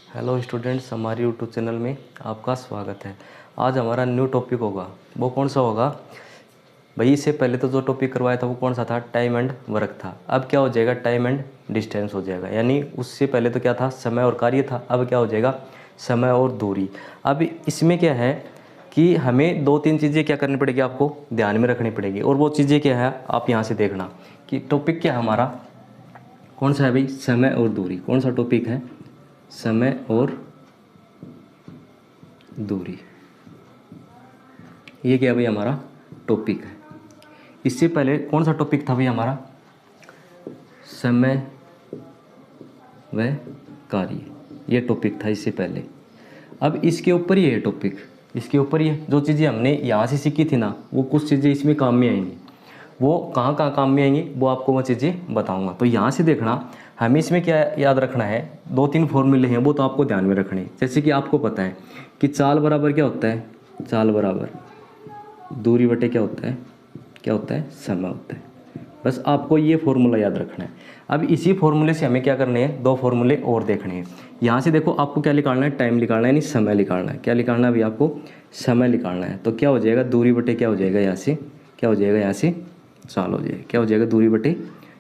Hello students, हमारे YouTube channel में आपका स्वागत है। आज हमारा न्यू टॉपिक होगा। वो कौन सा होगा भाई? इससे पहले तो जो टॉपिक करवाया था वो कौन सा था? टाइम एंड वर्क था। अब क्या हो जाएगा? टाइम एंड डिस्टेंस हो जाएगा। यानी उससे पहले तो क्या था? समय और कार्य था। अब क्या हो जाएगा? समय और दूरी। अब इसमें क्या है कि हमें दो तीन चीज़ें क्या करनी पड़ेगी, आपको ध्यान में रखनी पड़ेगी। और वो चीज़ें क्या है, आप यहाँ से देखना कि टॉपिक क्या है हमारा, कौन सा है भाई? समय और दूरी। कौन सा टॉपिक है? समय और दूरी। ये क्या भाई हमारा टॉपिक है। इससे पहले कौन सा टॉपिक था भाई हमारा? समय व कार्य। ये टॉपिक था इससे पहले। अब इसके ऊपर ही है टॉपिक। इसके ऊपर ही जो चीज़ें हमने यहाँ से सीखी थी ना, वो कुछ चीज़ें इसमें काम में आएंगी। वो कहाँ कहाँ काम में आएंगी वो आपको मैं चीज़ें बताऊँगा। तो यहाँ से देखना, हमें इसमें क्या याद रखना है, दो तीन फॉर्मूले हैं वो तो आपको ध्यान में रखने हैं। जैसे कि आपको पता है कि चाल बराबर क्या होता है? चाल बराबर दूरी बटे क्या होता है? क्या होता है? समय होता है। बस आपको ये फॉर्मूला याद रखना है। अब इसी फॉर्मूले से हमें क्या करने हैं? दो फॉर्मूले और देखने हैं। यहाँ से देखो, आपको क्या निकालना है? टाइम निकालना है, यानी समय निकालना है। क्या निकालना है अभी आपको? समय निकालना है। तो क्या हो जाएगा? दूरी बटे क्या हो जाएगा? यहाँ से क्या हो जाएगा? यहाँ से चाल हो जाएगा। क्या हो जाएगा? दूरी बटे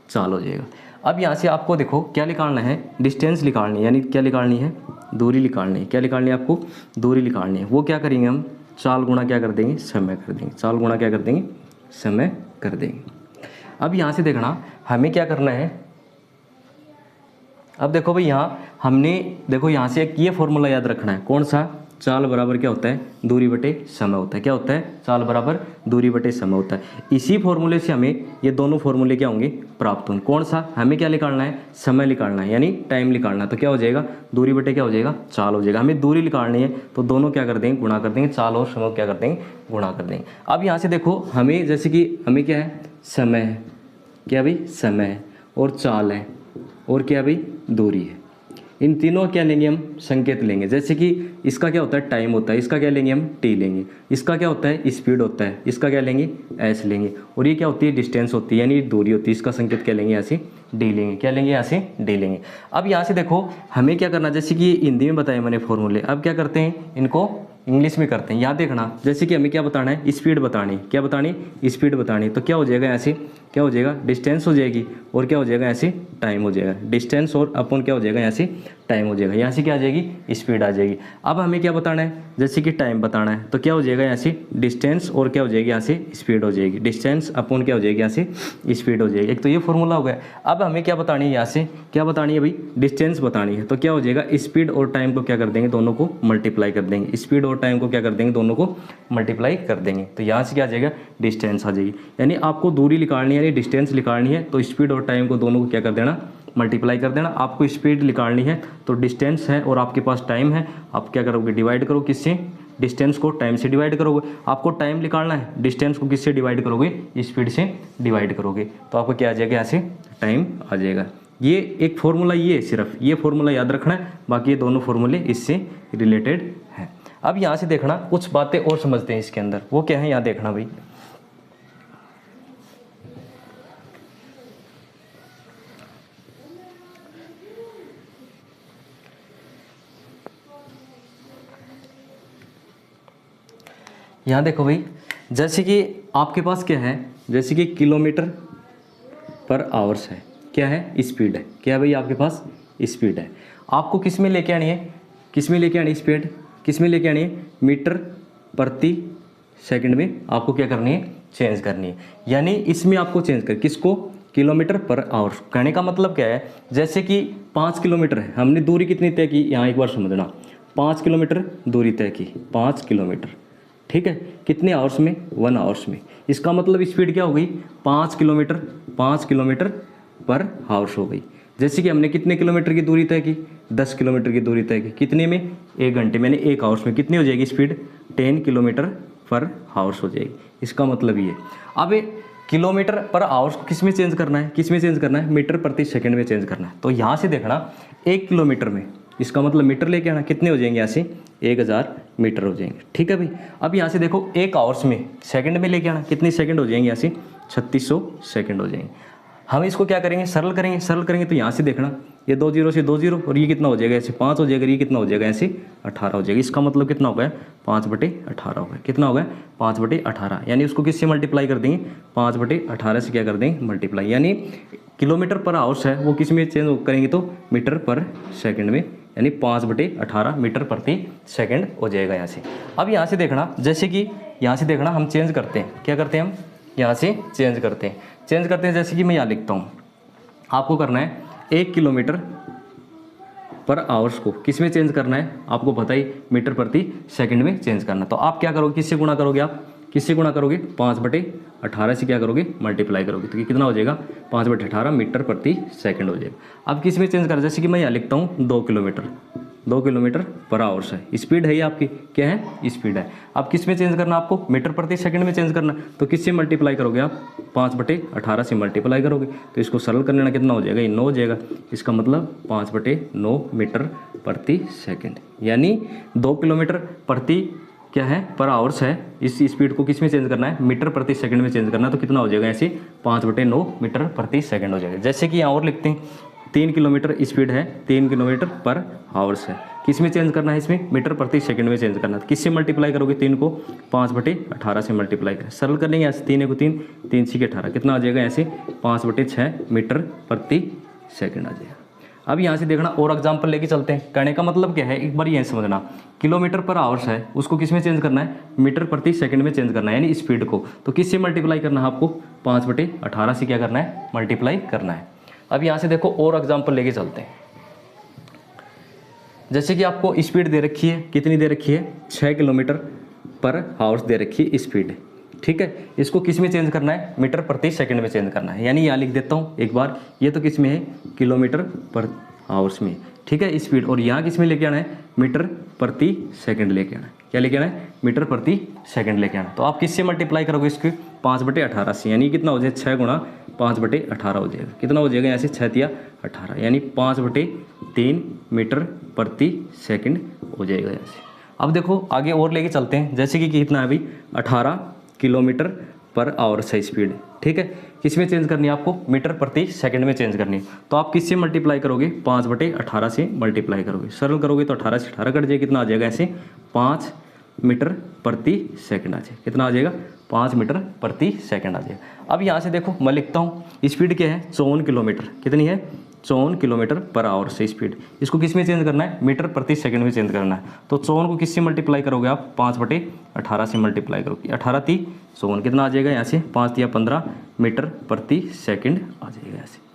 चाल हो जाएगा। अब यहाँ से आपको देखो क्या निकालना है? डिस्टेंस निकालनी है, यानी क्या निकालनी है? दूरी निकालनी है। क्या निकालनी है आपको? दूरी निकालनी है। वो क्या करेंगे हम? चाल गुणा क्या कर देंगे? समय कर देंगे। चाल गुणा क्या कर देंगे? समय कर देंगे। अब यहाँ से देखना, हमें क्या करना है? अब देखो भाई, यहाँ हमने देखो यहाँ से एक ये फॉर्मूला याद रखना है। कौन सा? चाल बराबर क्या होता है? दूरी बटे समय होता है। क्या होता है? चाल बराबर दूरी बटे समय होता है। इसी फॉर्मूले से हमें ये दोनों फॉर्मूले क्या होंगे? प्राप्त होंगे। कौन सा? हमें क्या निकालना है? समय निकालना है, यानी टाइम निकालना है। तो क्या हो जाएगा? दूरी बटे क्या हो जाएगा? चाल हो जाएगा। हमें दूरी निकालनी है तो दोनों क्या कर देंगे? गुणा कर देंगे। चाल और समय क्या कर देंगे? गुणा कर देंगे। अब यहाँ से देखो, हमें जैसे कि हमें क्या है? समय है। क्या भाई? समय है। और चाल है। और क्या भाई? दूरी है। इन तीनों क्या लेंगे हम? संकेत लेंगे। जैसे कि इसका क्या होता है? टाइम होता है। इसका क्या लेंगे हम? टी लेंगे। इसका क्या होता है? स्पीड होता है। इसका क्या लेंगे? एस लेंगे। और ये क्या होती है? डिस्टेंस होती है, यानी दूरी होती है। इसका संकेत क्या लेंगे? यहाँ से डी लेंगे। क्या लेंगे? यहाँ से डी लेंगे। अब यहाँ से देखो, हमें क्या करना, जैसे कि हिंदी में बताया मैंने फॉर्मूले, अब क्या करते हैं? इनको इंग्लिश में करते हैं। यहाँ देखना, जैसे कि हमें क्या बताना है? स्पीड बतानी। क्या बतानी? स्पीड बतानी। तो क्या हो जाएगा? ऐसे क्या हो जाएगा? डिस्टेंस हो जाएगी। और क्या हो जाएगा? ऐसे टाइम हो जाएगा। डिस्टेंस और अपन क्या हो जाएगा? यहाँ से टाइम हो जाएगा। यहाँ से क्या आ जाएगी? स्पीड आ जाएगी। अब हमें क्या बताना है? जैसे कि टाइम बताना है, तो क्या हो जाएगा? यहाँ से डिस्टेंस और क्या हो जाएगी? यहाँ से स्पीड हो जाएगी। डिस्टेंस अपन क्या हो जाएगी? यहाँ से स्पीड हो जाएगी। एक तो ये फॉर्मूला हो गया। अब हमें क्या बतानी है? यहाँ से क्या बतानी है भाई? डिस्टेंस बतानी है। तो क्या हो जाएगा? स्पीड और टाइम को क्या कर देंगे? दोनों को मल्टीप्लाई कर देंगे। स्पीड और टाइम को क्या कर देंगे? दोनों को मल्टीप्लाई कर देंगे। तो यहाँ से क्या आ जाएगा? डिस्टेंस आ जाएगी। यानी आपको दूरी निकालनी है, यानी डिस्टेंस निकालनी है, तो स्पीड और टाइम को दोनों को क्या कर देना? मल्टीप्लाई कर देना। आपको स्पीड निकालनी है तो डिस्टेंस है और आपके पास टाइम है, आप क्या करोगे? डिवाइड करो। किससे? डिस्टेंस को टाइम से डिवाइड करोगे। आपको टाइम निकालना है, डिस्टेंस को किससे डिवाइड करोगे? स्पीड से डिवाइड करोगे। तो आपको क्या आ जाएगा? यहाँ से टाइम आ जाएगा। ये एक फॉर्मूला, ये सिर्फ ये फॉर्मूला याद रखना है, बाकी ये दोनों फॉर्मूले इससे रिलेटेड हैं। अब यहाँ से देखना, कुछ बातें और समझते हैं इसके अंदर। वो क्या है? यहाँ देखना भाई, यहाँ देखो भाई, जैसे कि आपके पास क्या है? जैसे कि किलोमीटर पर आवर्स है। क्या है? स्पीड है। क्या है भाई? आपके पास स्पीड है। आपको किस में लेके आनी है? किस में लेके आनी है स्पीड? किस में लेके आनी है? मीटर प्रति सेकंड में आपको क्या करनी है? चेंज करनी है। यानी इसमें आपको चेंज कर, किसको? Kilometre per hour. कहने का मतलब क्या है? जैसे कि 5 किलोमीटर है, हमने दूरी कितनी तय की? यहाँ एक बार समझना, 5 किलोमीटर दूरी तय की, 5 किलोमीटर, ठीक है। कितने आवर्स में? 1 आवर्स में। इसका मतलब स्पीड क्या हो गई? 5 किलोमीटर, 5 किलोमीटर पर आवर्स हो गई। जैसे कि हमने कितने किलोमीटर की दूरी तय की? 10 किलोमीटर की दूरी तय की। कितने में? 1 घंटे, मैंने 1 आवर्स में कितनी हो जाएगी स्पीड? 10 किलोमीटर पर आवर्स हो जाएगी। इसका मतलब ये। अब किलोमीटर पर आवर्स को किस में चेंज करना है? किस में चेंज करना है? मीटर प्रति सेकंड में चेंज करना है। तो यहाँ से देखना, 1 किलोमीटर में, इसका मतलब मीटर लेके आना, कितने हो जाएंगे? यहाँ से 1000 मीटर हो जाएंगे, ठीक है भाई। अब यहाँ से देखो, 1 आवर्स में सेकंड में लेके आना, कितने सेकंड हो जाएंगे? यहाँ से 3600 सेकंड हो जाएंगे। हम इसको क्या करेंगे? सरल करेंगे। सरल करेंगे तो यहाँ से देखना, ये 2 जीरो से 2 जीरो, और ये कितना हो जाएगा ऐसे 5 हो जाएगा, ये कितना हो जाएगा ऐसे 18 हो जाएगा। इसका मतलब कितना हो गया 5/18 हो गया। कितना हो गया 5/18, यानी उसको किससे मल्टीप्लाई कर देंगे 5/18 से क्या कर देंगे मल्टीप्लाई, यानी किलोमीटर पर आवर्स है वो किस में चेंज करेंगे तो मीटर पर सेकंड में, यानी 5/18 मीटर प्रति सेकंड हो जाएगा यहाँ से। अब यहाँ से देखना, जैसे कि यहाँ से देखना हम चेंज करते हैं, क्या करते हैं हम यहाँ से चेंज करते हैं, जैसे कि मैं यहाँ लिखता हूँ, आपको करना है 1 किलोमीटर पर आवर्स को किस में चेंज करना है, आपको पता ही मीटर प्रति सेकंड में चेंज करना। तो आप क्या करोगे, किससे गुणा करोगे, आप किससे गुणा करोगे 5/18 से क्या करोगे मल्टीप्लाई करोगे, तो कितना हो जाएगा 5/18 मीटर प्रति सेकंड हो जाएगा। अब किस में चेंज करें, जैसे कि मैं यहाँ लिखता हूँ 2 किलोमीटर पर आवर्स है, स्पीड है ये आपकी, क्या है स्पीड है। अब किस में चेंज करना आपको मीटर प्रति सेकंड में चेंज करना, तो किससे मल्टीप्लाई करोगे आप 5/18 से मल्टीप्लाई करोगे, तो इसको सरल कर लेना, कितना हो जाएगा ये 9 हो जाएगा। इसका मतलब 5/9 मीटर प्रति सेकंड, यानी 2 किलोमीटर प्रति क्या है पर आवर्स है, इस स्पीड को किस में चेंज करना है मीटर प्रति सेकंड में चेंज करना है, तो कितना हो जाएगा ऐसे 5/9 मीटर प्रति सेकंड हो जाएगा। जैसे कि यहाँ और लिखते हैं 3 किलोमीटर स्पीड है, 3 किलोमीटर पर आवर्स है, किस में चेंज करना है इसमें मीटर प्रति सेकंड में चेंज करना है, किससे मल्टीप्लाई करोगे 3 को 5/18 से मल्टीप्लाई करें, सरल कर लेंगे ऐसे 3 को 3, 3 6 18, कितना आ जाएगा ऐसे 5/6 मीटर प्रति सेकंड आ जाएगा। अब यहाँ से देखना और एग्जाम्पल लेके चलते हैं। कहने का मतलब क्या है, एक बार यह समझना, किलोमीटर पर आवर्स है उसको किस में चेंज करना है मीटर प्रति सेकंड में चेंज करना है, यानी स्पीड को, तो किससे मल्टीप्लाई करना है आपको 5/18 से क्या करना है मल्टीप्लाई करना है। अब यहाँ से देखो और एग्जाम्पल लेके चलते हैं, जैसे कि आपको स्पीड दे रखी है, कितनी दे रखी है 6 किलोमीटर पर आवर्स दे रखी है स्पीड, ठीक है। इसको किस में चेंज करना है मीटर प्रति सेकंड में चेंज करना है, यानी यहाँ लिख देता हूँ एक बार, ये तो किस में है किलोमीटर पर आवर्स में, ठीक है स्पीड, और यहाँ किस में लेके आना है मीटर प्रति सेकंड लेके आना है, क्या लेके आना है मीटर प्रति सेकंड लेके आना। तो आप किससे मल्टीप्लाई करोगे इसके 5/18 से, यानी कितना हो जाएगा 6 गुणा 5/18 हो जाएगा, कितना हो जाएगा यहाँ से 6 या 18, यानी 5/3 मीटर प्रति सेकंड हो जाएगा यहाँ से। अब देखो आगे और लेके चलते हैं, जैसे कि कितना है अभी 18 किलोमीटर पर आवर से स्पीड, ठीक है, किस में चेंज करनी है आपको मीटर प्रति सेकंड में चेंज करनी है, तो आप किससे मल्टीप्लाई करोगे 5/18 से मल्टीप्लाई करोगे, सरल करोगे तो 18 से 18 कट जाएगा, कितना आ जाएगा ऐसे 5 मीटर प्रति सेकंड आ जाएगा, कितना आ जाएगा 5 मीटर प्रति सेकंड आ जाएगा। अब यहाँ से देखो मैं लिखता हूँ स्पीड क्या है 54 किलोमीटर, कितनी है 54 किलोमीटर पर आवर से स्पीड, इसको किस में चेंज करना है मीटर प्रति सेकंड में चेंज करना है, तो 54 को किससे मल्टीप्लाई करोगे आप 5/18 से मल्टीप्लाई करोगे, 18 3 54, कितना आ जाएगा यहाँ से 5 या 15 मीटर प्रति सेकंड आ जाएगा यहाँ से।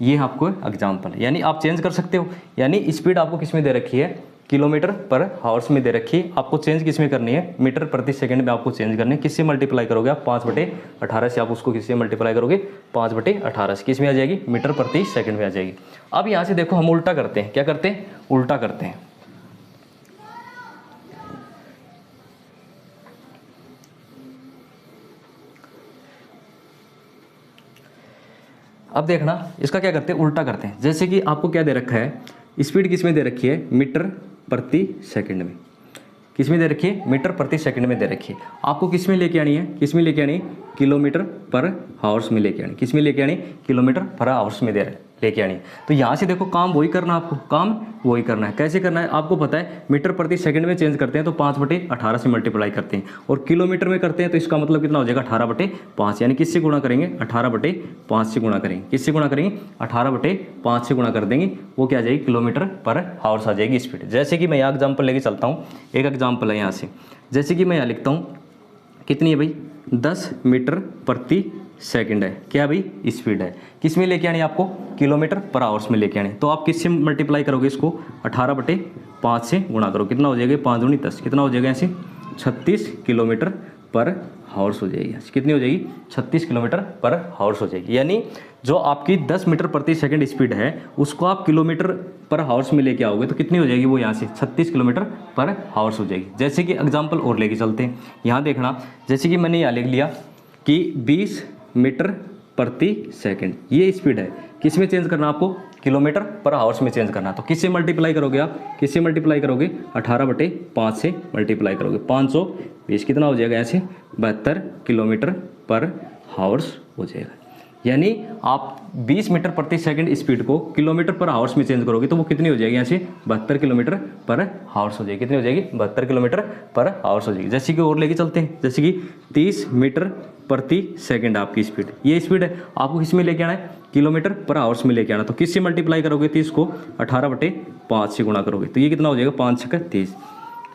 ये आपको एग्जाम्पल, यानी आप चेंज कर सकते हो, यानी स्पीड आपको किस में दे रखी है किलोमीटर पर आवर्स में दे रखी है, आपको चेंज किस में करनी है मीटर प्रति सेकंड में आपको चेंज करनी है, किससे मल्टीप्लाई करोगे आप 5/18 से, आप उसको किससे मल्टीप्लाई करोगे 5/18 से, किस में आ जाएगी मीटर प्रति सेकंड में आ जाएगी। अब यहाँ से देखो हम उल्टा करते हैं, क्या करते हैं उल्टा करते हैं। अब देखना इसका क्या करते हैं उल्टा करते हैं, जैसे कि आपको क्या दे रखा है स्पीड किस में दे रखी है मीटर प्रति सेकंड में, किस में दे रखी है मीटर प्रति सेकंड में दे रखी है, आपको किस में लेके आनी है किस में लेके आनी है किलोमीटर पर आवर्स में लेके आनी, किस में लेके आनी किलोमीटर पर आवर्स में लेके आनी है। तो यहाँ से देखो काम वही करना, आपको काम वही करना है, कैसे करना है आपको पता है, मीटर प्रति सेकंड में चेंज करते हैं तो 5/18 से मल्टीप्लाई करते हैं, और किलोमीटर में करते हैं तो इसका मतलब कितना हो जाएगा 18/5, यानी किससे गुणा करेंगे 18/5 से गुणा करेंगे, किससे गुणा करेंगे 18/5 से गुणा कर देंगे, वो क्या आ जाएगी किलोमीटर पर आवर्स आ जाएगी स्पीड। जैसे कि मैं यहाँ एग्जाम्पल लेके चलता हूँ, एक एग्जाम्पल है यहाँ से, जैसे कि मैं यहाँ लिखता हूँ कितनी है भाई 10 मीटर प्रति सेकंड है, क्या भाई स्पीड है, किस में लेके आनी आपको किलोमीटर पर आवर्स में लेके आनी, तो आप किससे मल्टीप्लाई करोगे इसको 18/5 से गुणा करो, कितना हो जाएगा 5 दूनी 10, कितना हो जाएगा ऐसे 36 किलोमीटर पर आवर्स हो जाएगी, कितनी हो जाएगी 36 किलोमीटर पर आवर्स हो जाएगी। यानी जो आपकी 10 मीटर प्रति सेकंड स्पीड है उसको आप किलोमीटर पर आवर्स में लेके आओगे तो कितनी हो जाएगी वो यहाँ से 36 किलोमीटर पर आवर्स हो जाएगी। जैसे कि एग्जाम्पल और लेके चलते हैं, यहाँ देखना जैसे कि मैंने यहाँ लिख लिया कि 20 मीटर प्रति सेकंड ये स्पीड है, किस में चेंज करना आपको किलोमीटर पर आवर्स में चेंज करना, तो किससे मल्टीप्लाई करोगे आप किससे मल्टीप्लाई करोगे 18/5 से मल्टीप्लाई करोगे, 520 कितना हो जाएगा ऐसे 72 किलोमीटर पर आवर्स हो जाएगा। यानी आप 20 मीटर प्रति सेकंड स्पीड को किलोमीटर पर आवर्स में चेंज करोगे तो वो कितनी हो जाएगी, यहाँ से 72 किलोमीटर पर आवर्स हो जाएगी। कितनी हो जाएगी, 72 किलोमीटर पर आवर्स हो जाएगी। जैसे कि और लेके चलते हैं, जैसे कि 30 मीटर प्रति सेकंड आपकी स्पीड, ये स्पीड है, आपको किस में लेके आना है, किलोमीटर पर आवर्स में लेके आना। तो किससे मल्टीप्लाई करोगे, 30 को 18/5 से गुणा करोगे तो ये कितना हो जाएगा, 5 छक्का 30,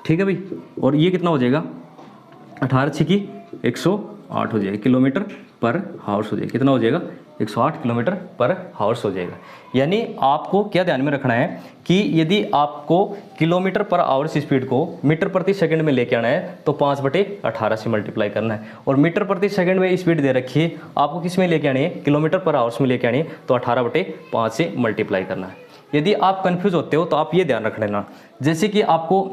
ठीक है भाई। और ये कितना हो जाएगा, 18 छक्की 108 हो जाएगा, किलोमीटर पर हावर्स हो जाएगा। कितना हो जाएगा, 108 किलोमीटर पर हावर्स हो जाएगा। यानी आपको क्या ध्यान में रखना है कि यदि आपको किलोमीटर पर आवर्स स्पीड को मीटर प्रति सेकंड में लेके आना है तो 5/18 से मल्टीप्लाई करना है। और मीटर प्रति सेकंड में स्पीड दे रखी है, आपको किस में लेके आनी है, किलोमीटर पर आवर्स में लेके आनी है, तो 18/5 से मल्टीप्लाई करना है। यदि आप कन्फ्यूज होते हो तो आप ये ध्यान रख लेना, जैसे कि आपको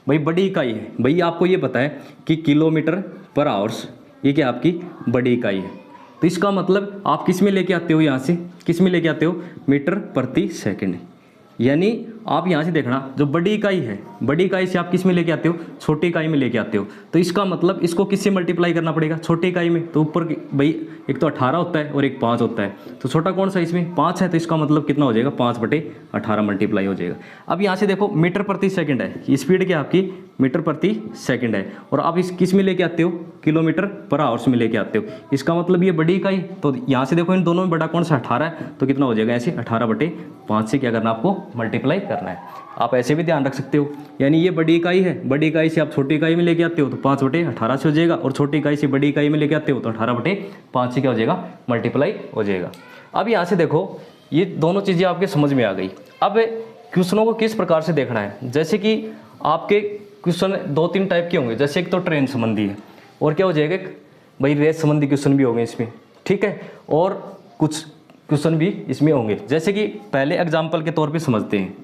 भाई बड़ी इकाई है, भाई आपको ये पता है कि किलोमीटर पर आवर्स ये क्या आपकी बड़ी इकाई है, तो इसका मतलब आप किस में लेके आते हो, यहाँ से किस में लेके आते हो, मीटर प्रति सेकंड। यानी आप यहाँ से देखना, जो बड़ी इकाई है, बड़ी इकाई से आप किस में लेके आते हो, छोटी इकाई में लेके आते हो। तो इसका मतलब इसको किससे मल्टीप्लाई करना पड़ेगा, छोटी इकाई में। तो ऊपर भाई एक तो 18 होता है और एक 5 होता है, तो छोटा कौन सा इसमें 5 है, तो इसका मतलब कितना हो जाएगा, 5/18 मल्टीप्लाई हो जाएगा। अब यहाँ से देखो मीटर प्रति सेकंड है, स्पीड क्या आपकी मीटर प्रति सेकंड है, और आप इस किस में लेके आते हो, किलोमीटर पर आवर्स में लेके आते हो। इसका मतलब ये बड़ी इकाई, तो यहाँ से देखो इन दोनों में बड़ा कौन सा 18 है, तो कितना हो जाएगा, ऐसे 18/5 से क्या करना, आपको मल्टीप्लाई करना है। आप ऐसे भी ध्यान रख सकते हो, यानी ये बड़ी इकाई है, बड़ी इकाई से आप छोटी इकाई में लेके आते हो तो 5/18 से हो जाएगा, और छोटी इकाई से बड़ी इकाई में लेके आते हो तो 18/5 से क्या हो जाएगा, मल्टीप्लाई हो जाएगा। अब यहाँ से देखो ये दोनों चीज़ें आपके समझ में आ गई। अब क्वेश्चनों को किस प्रकार से देखना है, जैसे कि आपके क्वेश्चन 2-3 टाइप के होंगे, जैसे एक तो ट्रेन संबंधी है, और क्या हो जाएगा भाई रेस संबंधी क्वेश्चन भी होंगे इसमें, ठीक है, और कुछ क्वेश्चन भी इसमें होंगे। जैसे कि पहले एग्जाम्पल के तौर पे समझते हैं,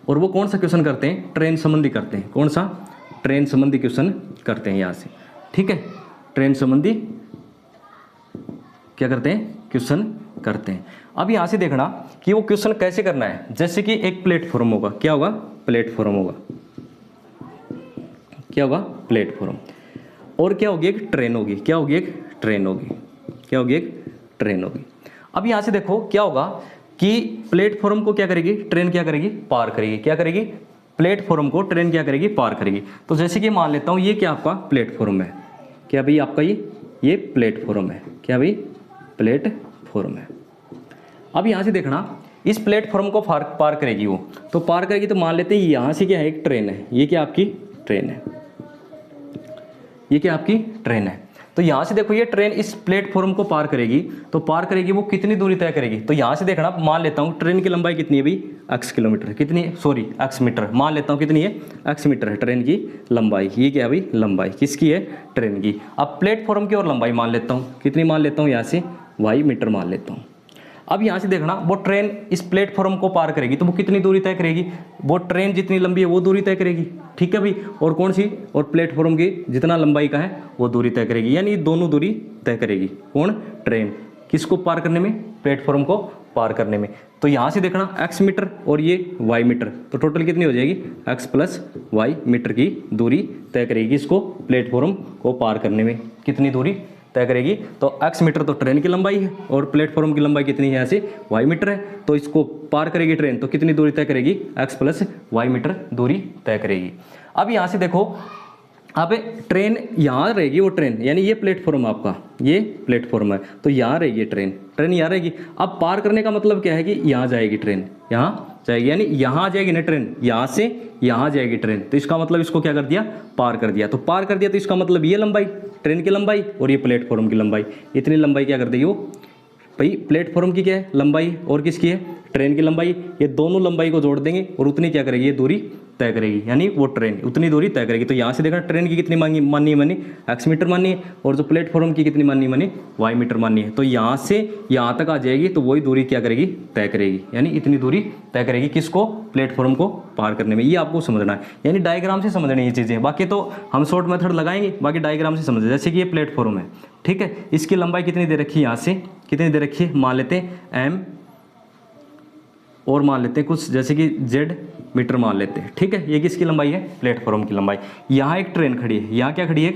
और वो कौन सा क्वेश्चन करते हैं, ट्रेन संबंधी करते हैं। कौन सा, ट्रेन संबंधी क्वेश्चन करते हैं यहाँ से, ठीक है, ट्रेन संबंधी क्या करते हैं, क्वेश्चन करते हैं। अब यहाँ से देखना कि वो क्वेश्चन कैसे करना है। जैसे कि एक प्लेटफॉर्म होगा, क्या होगा, प्लेटफॉर्म होगा, क्या होगा, प्लेटफॉर्म, और क्या होगी, एक ट्रेन होगी, क्या होगी, एक ट्रेन होगी, क्या होगी, एक ट्रेन होगी। अब यहाँ से देखो क्या होगा कि प्लेटफॉर्म को क्या करेगी, ट्रेन क्या करेगी, पार करेगी, क्या करेगी, प्लेटफॉर्म को ट्रेन क्या करेगी, पार करेगी। तो जैसे कि मान लेता हूँ ये क्या आपका प्लेटफॉर्म है, क्या भाई आपका ये प्लेटफॉर्म है, क्या भाई प्लेटफॉर्म है। अब यहाँ से देखना इस प्लेटफॉर्म को पार करेगी वो, तो पार करेगी तो मान लेते हैं यहाँ से क्या है, एक ट्रेन है, ये क्या आपकी ट्रेन है, ये क्या आपकी ट्रेन है। तो यहाँ से देखो ये ट्रेन इस प्लेटफॉर्म को पार करेगी, तो पार करेगी वो कितनी दूरी तय करेगी। तो यहाँ से देखना, मान लेता हूँ ट्रेन की लंबाई कितनी है भाई, x किलोमीटर, कितनी, सॉरी x मीटर, मान लेता हूँ कितनी है, x मीटर है ट्रेन की लंबाई। ये क्या है भाई, लंबाई किसकी है, ट्रेन की। अब प्लेटफॉर्म की और लंबाई मान लेता हूँ, कितनी मान लेता हूँ, यहाँ से y मीटर मान लेता हूँ। अब यहाँ से देखना वो ट्रेन इस प्लेटफॉर्म को पार करेगी तो वो कितनी दूरी तय करेगी, वो ट्रेन जितनी लंबी है वो दूरी तय करेगी, ठीक है भाई। और कौन सी, और प्लेटफॉर्म की जितना लंबाई का है वो दूरी तय करेगी, यानी दोनों दूरी तय करेगी। कौन, ट्रेन, किसको पार करने में, प्लेटफॉर्म को पार करने में। तो यहाँ से देखना x मीटर और ये y मीटर, तो टोटल कितनी हो जाएगी, x + y मीटर की दूरी तय करेगी इसको प्लेटफॉर्म को पार करने में। कितनी दूरी तय करेगी, तो x मीटर तो ट्रेन की लंबाई है और प्लेटफॉर्म की लंबाई कितनी है, यहाँ से y मीटर है, तो इसको पार करेगी ट्रेन, तो कितनी दूरी तय करेगी, x + y मीटर दूरी तय करेगी। अब यहाँ से देखो, अब ट्रेन यहाँ रहेगी, वो ट्रेन यानी ये प्लेटफॉर्म आपका, ये प्लेटफॉर्म है, तो यहाँ रहेगी ट्रेन, ट्रेन यहाँ रहेगी। अब पार करने का मतलब क्या है कि यहाँ जाएगी ट्रेन, यहाँ जाएगी, यानी यहाँ जाएगी ना ट्रेन, यहाँ से यहाँ जाएगी ट्रेन, तो इसका मतलब इसको क्या कर दिया, पार कर दिया। तो पार कर दिया तो इसका मतलब ये लंबाई ट्रेन की लंबाई और ये प्लेटफॉर्म की लंबाई, इतनी लंबाई क्या कर देगी वो भाई, प्लेटफॉर्म की क्या है लंबाई और किसकी है, ट्रेन की लंबाई। ये दोनों लंबाई को जोड़ देंगे और उतनी क्या करेगी, ये दूरी तय करेगी, यानी वो ट्रेन उतनी दूरी तय करेगी। तो यहाँ से देखना ट्रेन की कितनी माननी है, मानी x मीटर माननी है, और जो प्लेटफॉर्म की कितनी माननी है, मानी y मीटर माननी है। तो यहाँ से यहाँ तक आ जाएगी, तो वही दूरी क्या करेगी, तय करेगी, यानी इतनी दूरी तय करेगी, किसको, प्लेटफॉर्म को पार करने में। ये आपको समझना है, यानी डायग्राम से समझनी है ये चीज़ें, बाकी तो हम शॉर्ट मेथड लगाएंगे, बाकी डायग्राम से समझे। जैसे कि ये प्लेटफॉर्म है, ठीक है, इसकी लंबाई कितनी दे रखी है, यहाँ से कितनी दे रखी है, मान लेते हैं m, और मान लेते हैं कुछ जैसे कि z मीटर मान लेते हैं, ठीक है। ये किसकी लंबाई है, प्लेटफॉर्म की लंबाई। यहाँ एक ट्रेन खड़ी है, यहाँ क्या खड़ी है,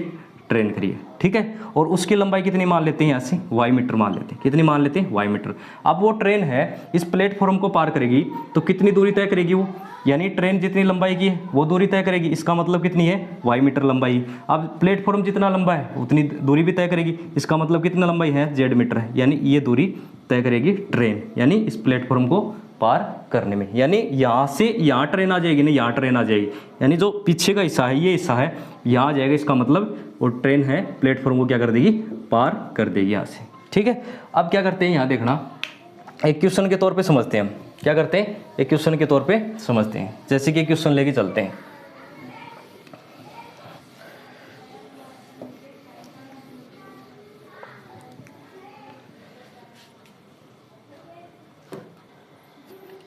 ट्रेन खड़ी है, ठीक है, और उसकी लंबाई कितनी मान लेते हैं यहाँ से, y मीटर मान लेते हैं। कितनी मान लेते हैं, y मीटर। अब वो ट्रेन है इस प्लेटफॉर्म को पार करेगी तो कितनी दूरी तय करेगी वो, यानी ट्रेन जितनी लंबाई की है वो दूरी तय करेगी, इसका मतलब कितनी है, y मीटर लंबाई। अब प्लेटफॉर्म जितना लंबा है उतनी दूरी भी तय करेगी, इसका मतलब कितना लंबाई है, z मीटर है, यानी ये दूरी तय करेगी ट्रेन, यानी इस प्लेटफॉर्म को पार करने में। यानी यहाँ से यहाँ ट्रेन आ जाएगी ना, यहाँ ट्रेन आ जाएगी, यानी जो पीछे का हिस्सा है, ये हिस्सा है, यहाँ आ जाएगा, इसका मतलब वो ट्रेन है प्लेटफॉर्म को क्या कर देगी, पार कर देगी यहाँ से, ठीक है। अब क्या करते हैं, यहाँ देखना, एक क्वेश्चन के तौर पे समझते हैं हम, क्या करते हैं, एक क्वेश्चन के तौर पे समझते हैं। जैसे कि क्वेश्चन लेके चलते हैं,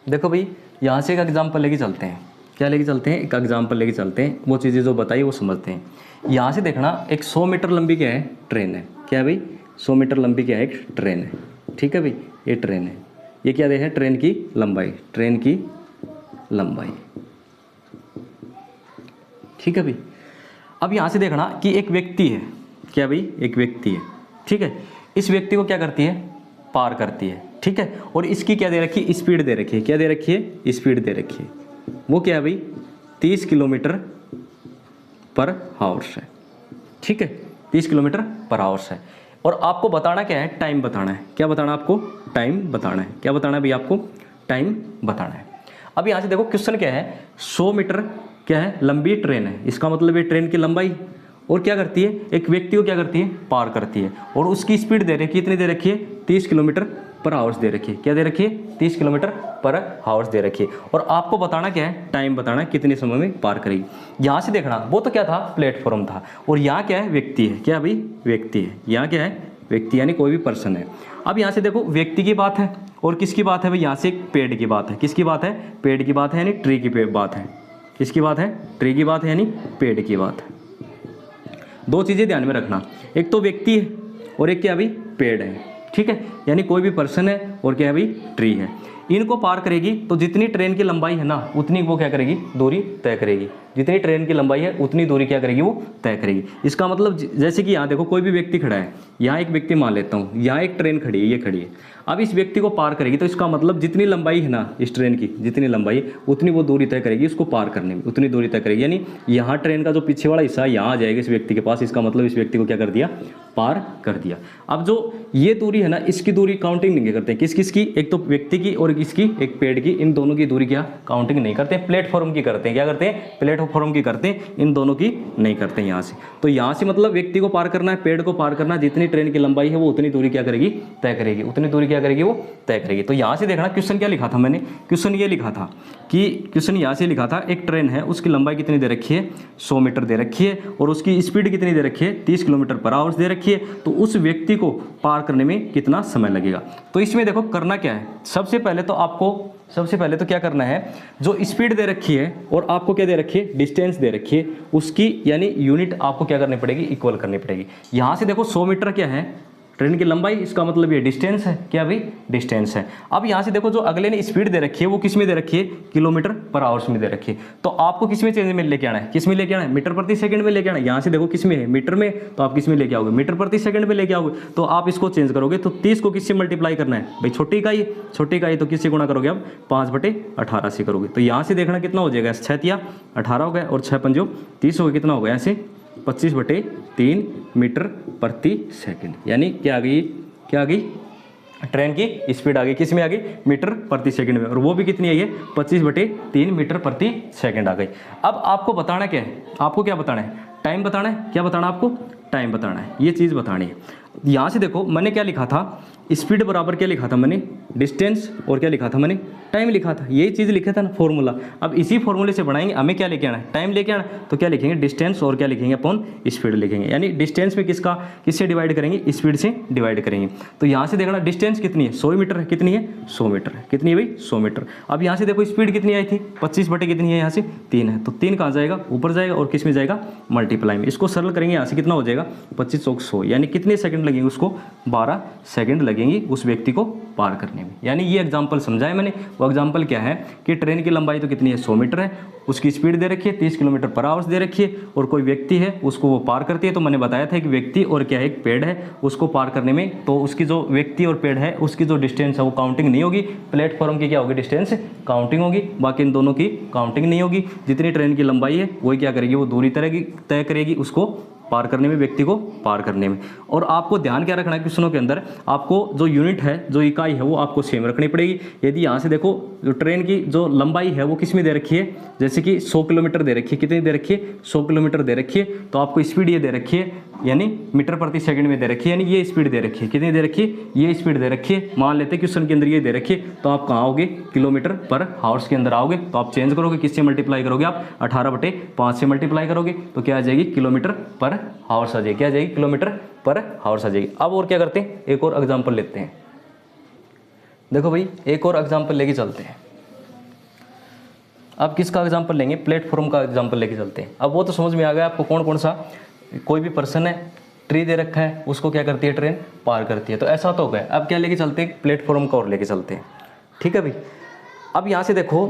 देखो भाई यहाँ से एक एग्जाम्पल लेके चलते हैं, क्या लेके चलते हैं, एक एग्जाम्पल लेके चलते हैं, वो चीज़ें जो बताई वो समझते हैं। यहाँ से देखना, एक 100 मीटर लंबी क्या है, ट्रेन है, क्या है भाई, 100 मीटर लंबी क्या है, एक ट्रेन है, ठीक है भाई, ये ट्रेन है, ये क्या है, ट्रेन की लंबाई, ट्रेन की लंबाई, ठीक है भाई। अब यहाँ से देखना कि एक व्यक्ति है, क्या भाई, एक व्यक्ति है, ठीक है, इस व्यक्ति को क्या करती है, पार करती है, ठीक है, और इसकी क्या दे रखी है, स्पीड दे रखी है, क्या दे रखी है, स्पीड दे रखी है, वो क्या है भाई, 30 किलोमीटर पर आवर्स है, ठीक है, 30 किलोमीटर पर आवर्स है। और आपको बताना क्या है, टाइम बताना है, क्या बताना आपको, टाइम बताना है, क्या बताना है भाई आपको, टाइम बताना है। अब यहाँ से देखो क्वेश्चन क्या है, 100 मीटर क्या है, लंबी ट्रेन है, इसका मतलब ये ट्रेन की लंबाई, और क्या करती है, एक व्यक्ति को क्या करती है, पार करती है, और उसकी स्पीड दे रखी है, कितनी दे रखी है, 30 किलोमीटर पर आवर्स दे रखी है, क्या दे रखी है, 30 किलोमीटर पर आवर्स दे रखी है। और आपको बताना क्या है, टाइम बताना है, कितने समय में पार करेगी। यहाँ से देखना, वो तो क्या था, प्लेटफॉर्म था, और यहाँ क्या है, व्यक्ति है, क्या भाई, व्यक्ति है, यहाँ क्या है, व्यक्ति, यानी कोई भी पर्सन है। अब यहाँ से देखो व्यक्ति की बात है, और किसकी बात है भाई, यहाँ से एक पेड़ की बात है, किसकी बात है, पेड़ की बात है, यानी ट्री की बात है, किसकी बात है, ट्री की बात है, यानी पेड़ की बात है। दो चीज़ें ध्यान में रखना, एक तो व्यक्ति है और एक क्या भाई, पेड़ है, ठीक है, यानी कोई भी पर्सन है और क्या है भाई, ट्री है। इनको पार करेगी तो जितनी ट्रेन की लंबाई है ना, उतनी वो क्या करेगी, दूरी तय करेगी, जितनी ट्रेन की लंबाई है उतनी दूरी क्या करेगी, वो तय करेगी। इसका मतलब जैसे कि यहाँ देखो कोई भी व्यक्ति खड़ा है, यहाँ एक व्यक्ति मान लेता हूँ, यहाँ एक ट्रेन खड़ी है, ये खड़ी है, अब इस व्यक्ति को पार करेगी तो इसका मतलब जितनी लंबाई है ना इस ट्रेन की, जितनी लंबाई है उतनी वो दूरी तय करेगी, उसको पार करने में उतनी दूरी तय करेगी। यानी यहाँ ट्रेन का जो पीछे वाला हिस्सा यहाँ आ जाएगा इस व्यक्ति के पास, इसका मतलब इस व्यक्ति को क्या कर दिया, पार कर दिया। अब जो ये दूरी है ना, इसकी दूरी काउंटिंग नहीं करते, किस किस की, एक तो व्यक्ति की और इसकी, एक पेड़ की, इन दोनों की दूरी क्या काउंटिंग नहीं करते, प्लेटफॉर्म की करते हैं, क्या करते हैं, प्लेटफॉर्म की करते हैं, इन दोनों की नहीं करते यहाँ से। तो यहाँ से मतलब व्यक्ति को पार करना है, पेड़ को पार करना है, जितनी ट्रेन की लंबाई है वो उतनी दूरी क्या करेगी, तय करेगी, उतनी दूरी क्या करेगी, वो तय करेगी। तो यहाँ से देखना क्वेश्चन क्या लिखा था मैंने, क्वेश्चन ये लिखा था कि क्वेश्चन यहाँ से लिखा था, एक ट्रेन है उसकी लंबाई कितनी दे रखी है, 100 मीटर दे रखी है, और उसकी स्पीड कितनी दे रखी है, 30 किलोमीटर पर आवर्स दे रखी है, तो उस व्यक्ति को पार करने में कितना समय लगेगा। तो इसमें देखो करना क्या है, सबसे पहले तो क्या करना है, जो स्पीड दे रखी है और आपको क्या दे रखी है, डिस्टेंस दे रखी है, उसकी यानी यूनिट आपको क्या करनी पड़ेगी, इक्वल करनी पड़ेगी। यहाँ से देखो 100 मीटर क्या है, ट्रेन की लंबाई, इसका मतलब ये डिस्टेंस है, क्या भाई, डिस्टेंस है। अब यहाँ से देखो जो अगले ने स्पीड दे रखी है वो किस में दे रखी है, किलोमीटर पर आवर्स में दे रखी है, तो आपको किस में चेंज में लेके आना है, किस में लेके आना है, मीटर प्रति सेकंड में लेके आना है। यहाँ से देखो किस में है, मीटर में, तो आप किस में लेके आओगे, मीटर प्रति सेकंड में लेके आओगे, तो आप इसको चेंज करोगे तो 30 को किससे मल्टीप्लाई करना है भाई, छोटी इकाई तो किससे गुणा करोगे, अब 5/18 से करोगे। तो यहाँ से देखना कितना हो जाएगा, 6 तिया 18 हो गया, और 6 पंजो 30 हो गया, कितना हो गया, यहाँ से 25/3 मीटर प्रति सेकंड, यानी क्या आ गई, ट्रेन की स्पीड आ गई, किस में आ गई, मीटर प्रति सेकंड में, और वो भी कितनी आई है, 25/3 मीटर प्रति सेकंड आ गई। अब आपको बताना क्या है, आपको क्या बताना है, टाइम बताना है, क्या बताना आपको, टाइम बताना है, ये चीज़ बतानी है। यहाँ से देखो मैंने क्या लिखा था, स्पीड बराबर क्या लिखा था मैंने, डिस्टेंस, और क्या लिखा था मैंने, टाइम लिखा था, यही चीज़ लिखा था ना फॉर्मूला। अब इसी फॉर्मूले से बनाएंगे, हमें क्या लेके आना है, टाइम लेके आना, तो क्या लिखेंगे, डिस्टेंस, और क्या लिखेंगे अपॉन स्पीड लिखेंगे, यानी डिस्टेंस में किससे डिवाइड करेंगे, स्पीड से डिवाइड करेंगे। तो यहाँ से देखना डिस्टेंस कितनी है, 100 मीटर है, कितनी है, 100 मीटर है, कितनी है भाई, 100 मीटर। अब यहाँ से देखो स्पीड कितनी आई थी, 25 कितनी है, यहाँ से 3 है, तो 3 कहाँ जाएगा, ऊपर जाएगा, और किस में जाएगा, मल्टीप्लाई में। इसको सरल करेंगे, यहाँ से कितना हो जाएगा, 25 चौक 100, यानी कितने सेकंड लगेंगे उसको, 12 सेकंड लगेंगे उस व्यक्ति को पार करने में। यानी ये एग्जाम्पल समझाया मैंने। वो एग्जाम्पल क्या है कि ट्रेन की लंबाई तो कितनी है 100 मीटर है, उसकी स्पीड दे रखी है 30 किलोमीटर पर आवर्स दे रखी है, और कोई व्यक्ति है उसको वो पार करती है। तो मैंने बताया था कि व्यक्ति और क्या है एक पेड़ है, उसको पार करने में तो उसकी जो व्यक्ति और पेड़ है उसकी जो डिस्टेंस है वो काउंटिंग नहीं होगी, प्लेटफॉर्म की क्या होगी डिस्टेंस काउंटिंग होगी, बाकी इन दोनों की काउंटिंग नहीं होगी। जितनी ट्रेन की लंबाई है वही क्या करेगी, वो दूरी तय करेगी उसको पार करने में, व्यक्ति को पार करने में। और आपको ध्यान क्या रखना है क्वेश्चनों के अंदर, आपको जो यूनिट है जो इकाई है वो आपको सेम रखनी पड़ेगी। यदि यहाँ से देखो जो ट्रेन की जो लंबाई है वो किस में दे रखी है, जैसे कि 100 किलोमीटर दे रखी है, कितनी दे रखी है 100 किलोमीटर दे रखी है, तो आपको स्पीड ये दे रखी है यानी मीटर प्रति सेकंड में दे रखी है, यानी ये स्पीड दे रखी है, कितनी दे रखी है ये स्पीड दे रखी है। मान लेते हैं क्वेश्चन के अंदर ये दे रखी है, तो आप कहाँ आओगे किलोमीटर पर हावर्स के अंदर आओगे, तो आप चेंज करोगे, किससे मल्टीप्लाई करोगे आप 18/5 से मल्टीप्लाई करोगे, तो क्या आ जाएगी किलोमीटर पर हावर्स आ जाएगी, क्या आ जाएगी किलोमीटर पर हावर्स आ जाएगी। अब और क्या करते हैं, एक और एग्जाम्पल लेते हैं। देखो भाई एक और एग्जाम्पल लेके चलते हैं। अब किसका एग्जाम्पल लेंगे, प्लेटफॉर्म का एग्जाम्पल लेके चलते हैं। अब वो तो समझ में आ गया आपको कौन कौन सा, कोई भी पर्सन है, ट्री दे रखा है, उसको क्या करती है ट्रेन पार करती है, तो ऐसा तो हो गया। अब क्या लेके चलते हैं, प्लेटफॉर्म का और लेके चलते हैं, ठीक है भाई। अब यहाँ से देखो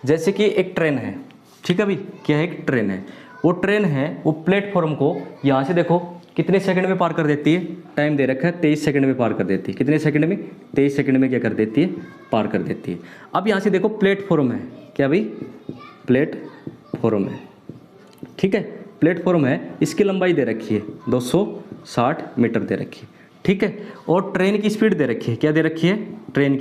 जैसे कि एक ट्रेन है, ठीक है भाई, क्या है एक ट्रेन है, वो ट्रेन है वो प्लेटफॉर्म को यहाँ से देखो कितने सेकंड में पार कर देती है, टाइम दे रखा है 23 सेकंड में पार कर देती है, कितने सेकंड में 23 सेकंड में क्या कर देती है पार कर देती है। अब यहाँ से देखो प्लेटफॉर्म है, क्या भाई प्लेटफॉर्म है, ठीक है प्लेटफॉर्म है, इसकी लंबाई दे रखी है 260 मीटर दे रखी है, ठीक है, और ट्रेन की स्पीड दे रखी है, क्या दे रखी है ट्रेन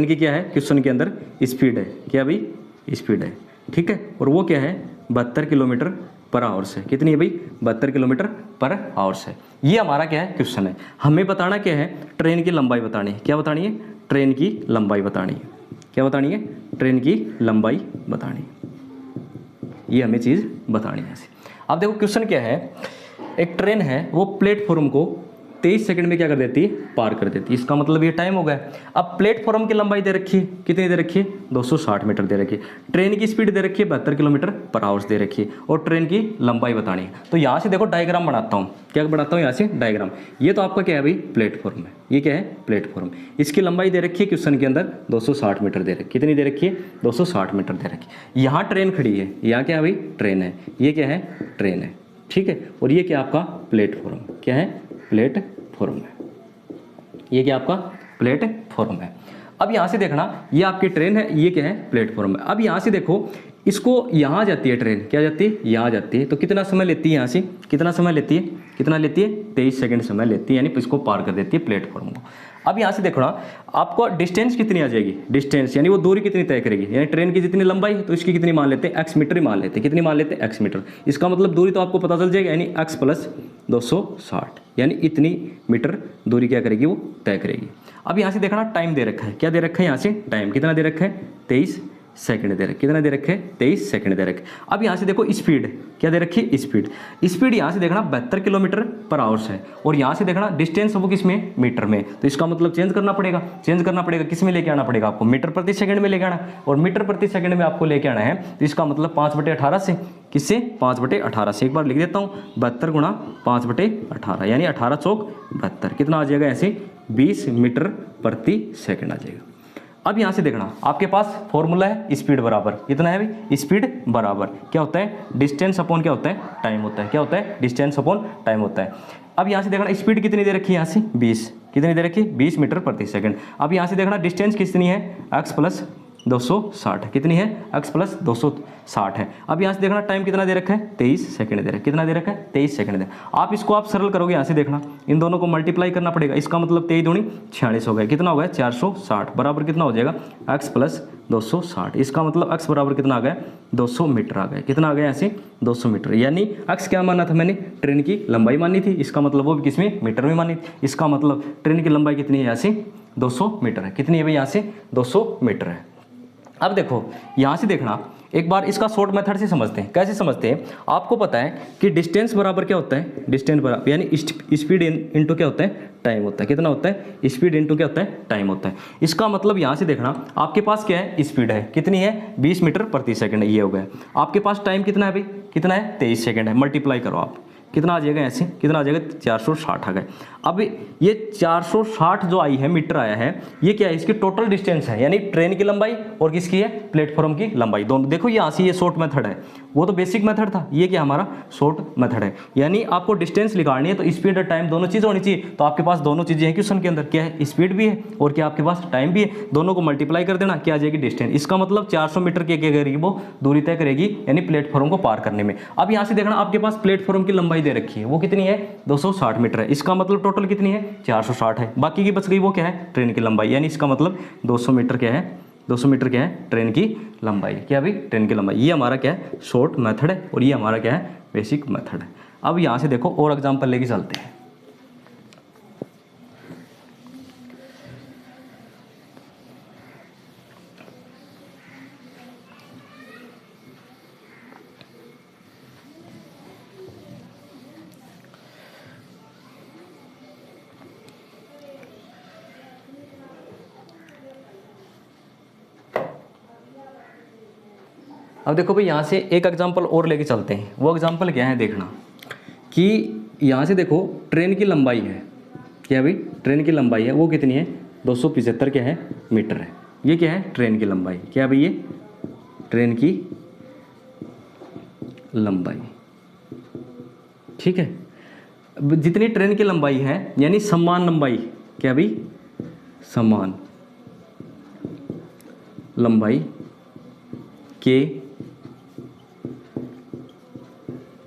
की क्या है क्वेश्चन के अंदर स्पीड है, क्या भाई स्पीड है, ठीक है, और वो क्या है 72 किलोमीटर पर आवर्स है, कितनी है भाई 72 किलोमीटर पर आवर्स है। ये हमारा क्या है क्वेश्चन है, हमें बताना क्या है ट्रेन की लंबाई बतानी है, क्या बतानी है ट्रेन की लंबाई बतानी है, क्या बतानी है ट्रेन की लंबाई बतानी है, ये हमें चीज़ बतानी है ऐसे। अब देखो क्वेश्चन क्या है, एक ट्रेन है वो प्लेटफॉर्म को 23 सेकंड में क्या कर देती है पार कर देती है, इसका मतलब ये टाइम हो गया। अब प्लेटफॉर्म की लंबाई दे रखी है, कितनी दे रखी है 260 मीटर दे रखी है, ट्रेन की स्पीड दे रखी है 72 किलोमीटर पर आवर्स दे रखी है, और ट्रेन की लंबाई बतानी है। तो यहाँ से देखो डायग्राम बनाता हूँ, क्या बनाता हूँ यहाँ से डायग्राम। ये तो आपका क्या है भाई प्लेटफॉर्म है, ये क्या है प्लेटफॉर्म, इसकी लंबाई दे रखी है क्वेश्चन के अंदर 260 मीटर दे रखी, कितनी दे रखी है 260 मीटर दे रखी है। यहाँ ट्रेन खड़ी है, यहाँ क्या है भाई ट्रेन है, ये क्या है ट्रेन है, ठीक है, और ये क्या आपका प्लेटफॉर्म, क्या है प्लेटफॉर्म है, ये क्या आपका प्लेटफॉर्म है। अब यहाँ से देखना ये आपकी ट्रेन है, ये क्या है प्लेटफॉर्म है। अब यहाँ से देखो इसको यहाँ जाती है ट्रेन, क्या जाती है यहाँ जाती है, तो कितना समय लेती है यहाँ से, कितना समय लेती है, कितना लेती है 23 सेकंड समय लेती है, यानी इसको पार कर देती है प्लेटफॉर्म को। अब यहाँ से देखना आपको डिस्टेंस कितनी आ जाएगी, डिस्टेंस यानी वो दूरी कितनी तय करेगी, यानी ट्रेन की जितनी लंबाई है तो इसकी कितनी मान लेते हैं एक्स मीटर ही मान लेते हैं, कितनी मान लेते हैं एक्स मीटर, इसका मतलब दूरी तो आपको पता चल जाएगा, यानी एक्स प्लस 260 यानी इतनी मीटर दूरी क्या करेगी वो तय करेगी। अब यहाँ से देखना टाइम दे रखा है, क्या दे रखा है यहाँ से टाइम कितना दे रखा है 23 सेकंड दे रखे, कितना दे रखे 23 सेकंड दे रखे। अब यहाँ से देखो स्पीड क्या दे रखी है स्पीड यहाँ से देखना 72 किलोमीटर पर आवर्स है, और यहाँ से देखना डिस्टेंस वो किस में मीटर में, तो इसका मतलब चेंज करना पड़ेगा, किस में लेके आना पड़ेगा आपको मीटर प्रति सेकंड में लेके आना, और मीटर प्रति सेकंड में आपको लेके आना है, तो इसका मतलब 5/18 से, किससे 5/18 से, एक बार लिख देता हूँ 72 गुणा 5/18 यानी 18 चौक 72, कितना आ जाएगा ऐसे 20 मीटर प्रति सेकंड आ जाएगा। अब यहाँ से देखना आपके पास फॉर्मूला है स्पीड बराबर कितना है भाई, स्पीड बराबर क्या होता है डिस्टेंस अपॉन क्या होता है टाइम होता है, क्या होता है डिस्टेंस अपॉन टाइम होता है। अब यहाँ से देखना स्पीड कितनी दे रखी है यहाँ से 20, कितनी दे रखी है 20 मीटर प्रति सेकंड। अब यहाँ से देखना डिस्टेंस कितनी है एक्स प्लस 260, कितनी है एक्स प्लस 260 है। अब यहाँ से देखना टाइम कितना दे रखा है 23 सेकंड दे रखा है, कितना दे रखा है 23 सेकंड दे। आप इसको आप सरल करोगे, यहाँ से देखना इन दोनों को मल्टीप्लाई करना पड़ेगा, इसका मतलब 23 दूनी 46 हो गया, कितना हो गया 460 बराबर कितना हो जाएगा एक्स प्लस 260, इसका मतलब एक्स बराबर कितना आ गया 200 मीटर आ गया, कितना आ गया ऐसे 200 मीटर, यानी एक्स क्या माना था मैंने ट्रेन की लंबाई मानी थी, इसका मतलब वो भी किसमें मीटर में मानी थी, इसका मतलब ट्रेन की लंबाई कितनी है यहाँ से 200 मीटर है, कितनी है भाई यहाँ से 200 मीटर है। अब देखो यहाँ से देखना एक बार इसका शॉर्ट मेथड से समझते हैं, कैसे समझते हैं, आपको पता है कि डिस्टेंस बराबर क्या होता है, डिस्टेंस बराबर यानी स्पीड इनटू क्या होता है टाइम होता है, कितना होता है स्पीड इनटू क्या होता है टाइम होता है। इसका मतलब यहाँ से देखना आपके पास क्या है स्पीड है कितनी है 20 मीटर प्रति सेकंड, ये हो गया। आपके पास टाइम कितना है भाई, कितना है 23 सेकंड है, मल्टीप्लाई करो आप कितना आ जाएगा ऐसे, कितना आ जाएगा 460 आ गए। अब ये 460 जो आई है मीटर आया है, ये क्या है, इसकी टोटल डिस्टेंस है, यानी ट्रेन की लंबाई और किसकी है, प्लेटफॉर्म की लंबाई, दोनों। देखो यहाँ से ये शॉर्ट मेथड है, वो तो बेसिक मेथड था, ये क्या हमारा शॉर्ट मेथड है। यानी आपको डिस्टेंस निकालनी है तो स्पीड और टाइम दोनों चीज़ होनी चाहिए। तो आपके पास दोनों चीज़ें हैं क्वेश्चन के अंदर, क्या है, स्पीड भी है और क्या आपके पास टाइम भी है। दोनों को मल्टीप्लाई कर देना, क्या आ जाएगी, डिस्टेंस। इसका मतलब 400 मीटर की क्या करेगी, वो दूरी तय करेगी, यानी प्लेटफॉर्म को पार करने में। अब यहाँ से देखना, आपके पास प्लेटफॉर्म की लंबाई दे रखी है, वो कितनी है, 260 मीटर है। इसका मतलब टोटल कितनी है, 460 है। बाकी की बच गई वो क्या है, ट्रेन की लंबाई, यानी इसका मतलब 200 मीटर क्या है, 200 मीटर क्या है, ट्रेन की लंबाई। क्या भाई, ट्रेन की लंबाई। ये हमारा क्या है, शॉर्ट मेथड है और ये हमारा क्या है, बेसिक मेथड है। अब यहाँ से देखो और एग्जाम्पल लेके चलते हैं। अब देखो भाई, यहाँ से एक एग्जांपल और लेके चलते हैं। वो एग्जांपल क्या है, देखना कि यहाँ से देखो ट्रेन की लंबाई है, क्या भाई, ट्रेन की लंबाई है, वो कितनी है, 275 क्या है, मीटर है। ये क्या है, ट्रेन की लंबाई, क्या भाई, ये ट्रेन की लंबाई, ठीक है। जितनी ट्रेन की लंबाई है, यानी समान लंबाई, क्या भाई, समान लंबाई के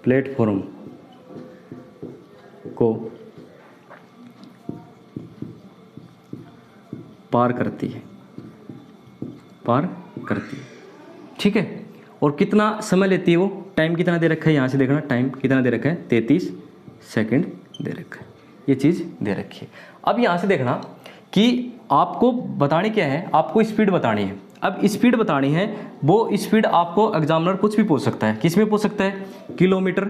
प्लेटफॉर्म को पार करती है, ठीक है। और कितना समय लेती है वो, टाइम कितना दे रखा है, यहाँ से देखना टाइम कितना दे रखा है, 33 सेकंड दे रखा है, ये चीज़ दे रखी है। अब यहाँ से देखना कि आपको बतानी क्या है, आपको स्पीड बतानी है। अब स्पीड बतानी है, वो स्पीड आपको एग्जामिनर कुछ भी पूछ सकता है। किस में पूछ सकता है, किलोमीटर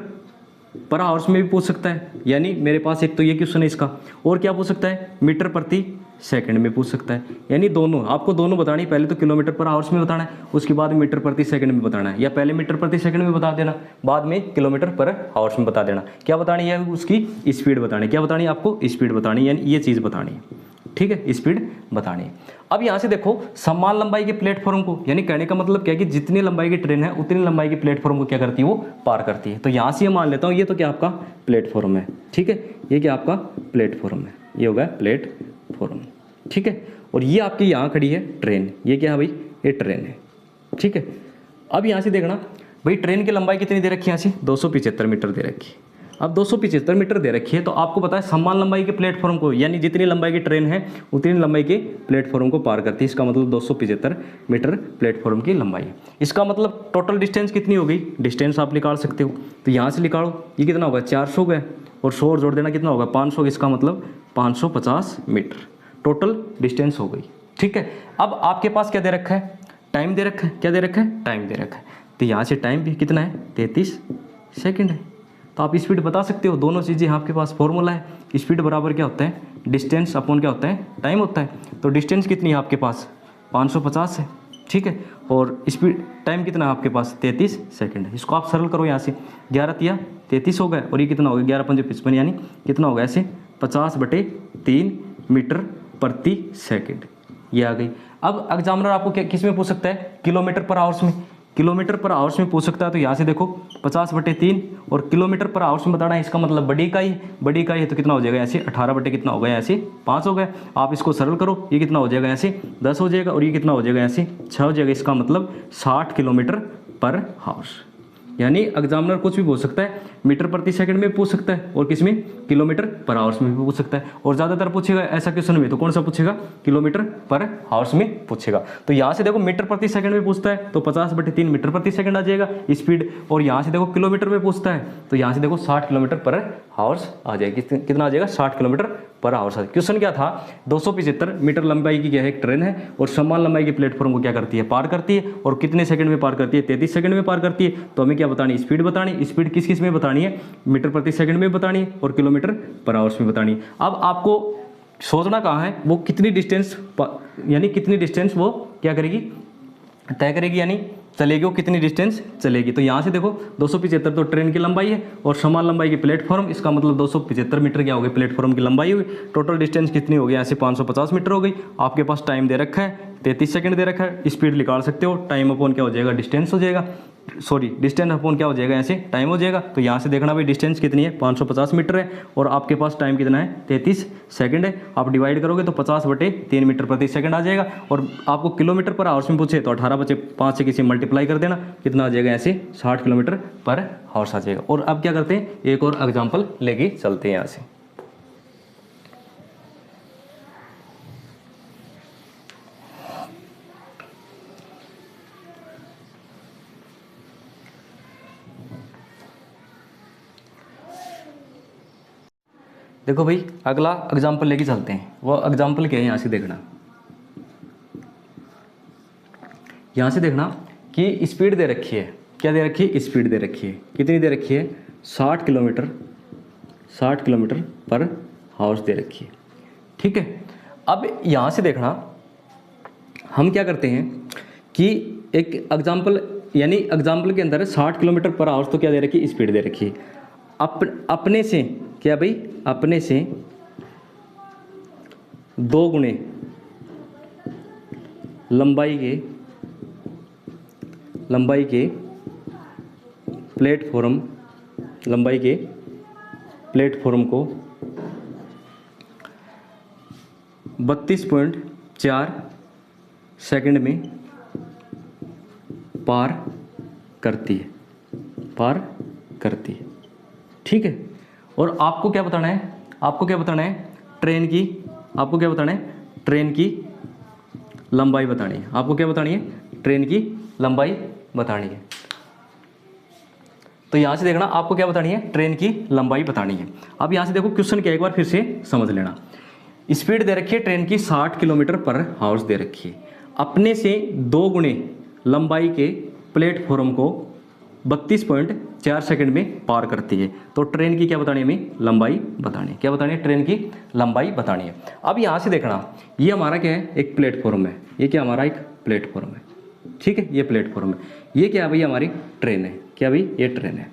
पर आवर्स में भी पूछ सकता है, यानी मेरे पास एक तो ये क्वेश्चन है इसका। और क्या पूछ सकता है, मीटर प्रति सेकंड में पूछ सकता है। यानी दोनों, आपको दोनों बतानी, पहले तो किलोमीटर पर आवर्स में बताना है, उसके बाद मीटर प्रति सेकंड में बताना है, या पहले मीटर प्रति सेकंड में बता देना, बाद में किलोमीटर पर आवर्स में बता देना। क्या बतानी है, उसकी स्पीड बतानी। क्या बतानी है आपको, स्पीड बतानी, यानी ये चीज़ बतानी है, ठीक है, स्पीड बतानी है। अब यहाँ से देखो, समान लंबाई के प्लेटफॉर्म को, यानी कहने का मतलब क्या है कि जितनी लंबाई की ट्रेन है उतनी लंबाई के प्लेटफॉर्म को क्या करती है, वो पार करती है। तो यहाँ से मान लेता हूँ, ये तो क्या आपका प्लेटफॉर्म है, ठीक है, ये क्या आपका प्लेटफॉर्म है, ये होगा प्लेटफॉर्म, ठीक है। और ये आपकी यहाँ खड़ी है ट्रेन, ये क्या है भाई, ये ट्रेन है, ठीक है। अब यहाँ से देखना भाई, ट्रेन की लंबाई कितनी दे रखी है, यहाँ से 275 मीटर दे रखी है। अब 275 मीटर दे रखी है, तो आपको पता है समान लंबाई के प्लेटफॉर्म को, यानी जितनी लंबाई की ट्रेन है उतनी लंबाई के प्लेटफॉर्म को पार करती है। इसका मतलब 275 मीटर प्लेटफॉर्म की लंबाई है। इसका मतलब टोटल डिस्टेंस कितनी हो गई, डिस्टेंस आप निकाल सकते हो, तो यहाँ से निकालो, ये कितना होगा, 400 गया, और 100 और जोड़ देना, कितना होगा, 500। इसका मतलब 550 मीटर टोटल डिस्टेंस हो गई, ठीक है। अब आपके पास क्या दे रखा है, टाइम दे रखा है, क्या दे रखा है, टाइम दे रखा है। तो यहाँ से टाइम भी कितना है, 33 सेकेंड है। तो आप स्पीड बता सकते हो, दोनों चीज़ें आपके पास फॉर्मूला है। स्पीड बराबर क्या होता है, डिस्टेंस अपॉन क्या होता है, टाइम होता है। तो डिस्टेंस कितनी है आपके पास, 550 है, ठीक है। और स्पीड टाइम कितना है आपके पास, 33 सेकंड है। इसको आप सरल करो, यहाँ से 11 × 33 हो गए, और ये कितना हो गया, 11 × 5 = 55, यानी कितना होगा ऐसे 50/3 मीटर प्रति सेकंड, ये आ गई। अब एग्जामिनर आपको क्या किस में पूछ सकता है, किलोमीटर पर आवर्स में, किलोमीटर पर आवर्स में पूछ सकता है। तो यहाँ से देखो 50/3 और किलोमीटर पर आवर्स में बताना है, इसका मतलब बड़ी इकाई है, तो कितना हो जाएगा, ऐसे 18 कितना हो गया, ऐसे 5 हो गया। आप इसको सरल करो, ये कितना हो जाएगा, ऐसे 10 हो जाएगा, और ये कितना हो जाएगा, ऐसे 6 हो जाएगा। इसका मतलब 60 किलोमीटर पर आवर्स। यानी एग्जामिनर कुछ भी पूछ सकता है, मीटर प्रति सेकंड में पूछ सकता है, और किस में, किलोमीटर पर आवर्स में भी पूछ सकता है। और ज़्यादातर पूछेगा ऐसा क्वेश्चन में तो कौन सा पूछेगा, किलोमीटर पर आवर्स में पूछेगा। तो यहाँ से देखो मीटर प्रति सेकंड में पूछता है तो 50/3 मीटर प्रति सेकंड आ जाएगा स्पीड। और यहाँ से देखो किलोमीटर में पूछता है तो यहाँ से देखो 60 किलोमीटर पर आवर्स आ जाएगा। कितना आ जाएगा, 60 किलोमीटर पर आवर्स। क्वेश्चन क्या था, 275 मीटर लंबाई की क्या है, एक ट्रेन है, और समान लंबाई के प्लेटफॉर्म को क्या करती है, पार करती है। और कितने सेकंड में पार करती है, 33 सेकंड में पार करती है। तो हमें क्या बतानी, स्पीड बतानी। स्पीड किस किस में बतानी है, मीटर प्रति सेकंड में बतानी है और किलोमीटर पर आवर्स में बतानी है। अब आपको सोचना कहाँ है, वो कितनी डिस्टेंस, यानी कितनी डिस्टेंस वो क्या करेगी, तय करेगी, यानी चलेगी वो कितनी डिस्टेंस चलेगी। तो यहाँ से देखो 275 तो ट्रेन की लंबाई है और समान लंबाई की प्लेटफॉर्म, इसका मतलब 275 मीटर क्या होगी प्लेटफॉर्म की लंबाई हुई। टोटल डिस्टेंस कितनी होगी यहाँ से 550 मीटर हो गई। आपके पास टाइम दे रखा है 33 सेकंड दे रखा है, स्पीड निकाल सकते हो, टाइम अपॉन क्या हो जाएगा डिस्टेंस हो जाएगा, सॉरी डिस्टेंस अपॉन क्या हो जाएगा ऐसे टाइम हो जाएगा। तो यहाँ से देखना भाई डिस्टेंस कितनी है 550 मीटर है और आपके पास टाइम कितना है 33 सेकंड है। आप डिवाइड करोगे तो 50/3 मीटर प्रति सेकंड आ जाएगा। और आपको किलोमीटर पर आवर्स में पूछे तो 18/5 से किसी मल्टीप्लाई कर देना, कितना आ जाएगा ऐसे 60 किलोमीटर पर आवर्स आ जाएगा। और अब क्या करते हैं एक और एग्जाम्पल लेके चलते हैं यहाँ से। देखो भाई अगला एग्जाम्पल लेके चलते हैं। वो एग्जाम्पल क्या है यहाँ से देखना, यहाँ से देखना कि स्पीड दे रखी है, क्या दे रखी है स्पीड दे रखी है, कितनी दे रखी है 60 किलोमीटर पर आवर्स दे रखी है। ठीक है, अब यहाँ से देखना हम क्या करते हैं कि एक एग्जाम्पल यानी एग्जाम्पल के अंदर 60 किलोमीटर पर आवर्स तो क्या दे रखी है स्पीड दे रखी है। अपने से क्या भाई अपने से 2 गुणे लंबाई के प्लेटफॉर्म को 32.4 सेकंड में पार करती है। ठीक है, और आपको क्या बताना है ट्रेन की लंबाई बतानी है। आपको क्या बतानी है ट्रेन की लंबाई बतानी है। तो यहां से देखना आपको क्या बतानी है ट्रेन की लंबाई बतानी है। अब यहां से देखो क्वेश्चन क्या एक बार फिर से समझ लेना। स्पीड दे रखी है ट्रेन की 60 किलोमीटर पर आवर्स दे रखी है, अपने से 2 गुणे लंबाई के प्लेटफॉर्म को 32.4 सेकंड में पार करती है। तो ट्रेन की क्या बतानी है हमें लंबाई बतानी है। क्या बतानी है ट्रेन की लंबाई बतानी है। अब यहाँ से देखना ये हमारा क्या है एक प्लेटफॉर्म है, ये क्या हमारा एक प्लेटफॉर्म है। ठीक है, ये प्लेटफॉर्म है, ये क्या है भाई हमारी ट्रेन है। क्या भाई ये ट्रेन है।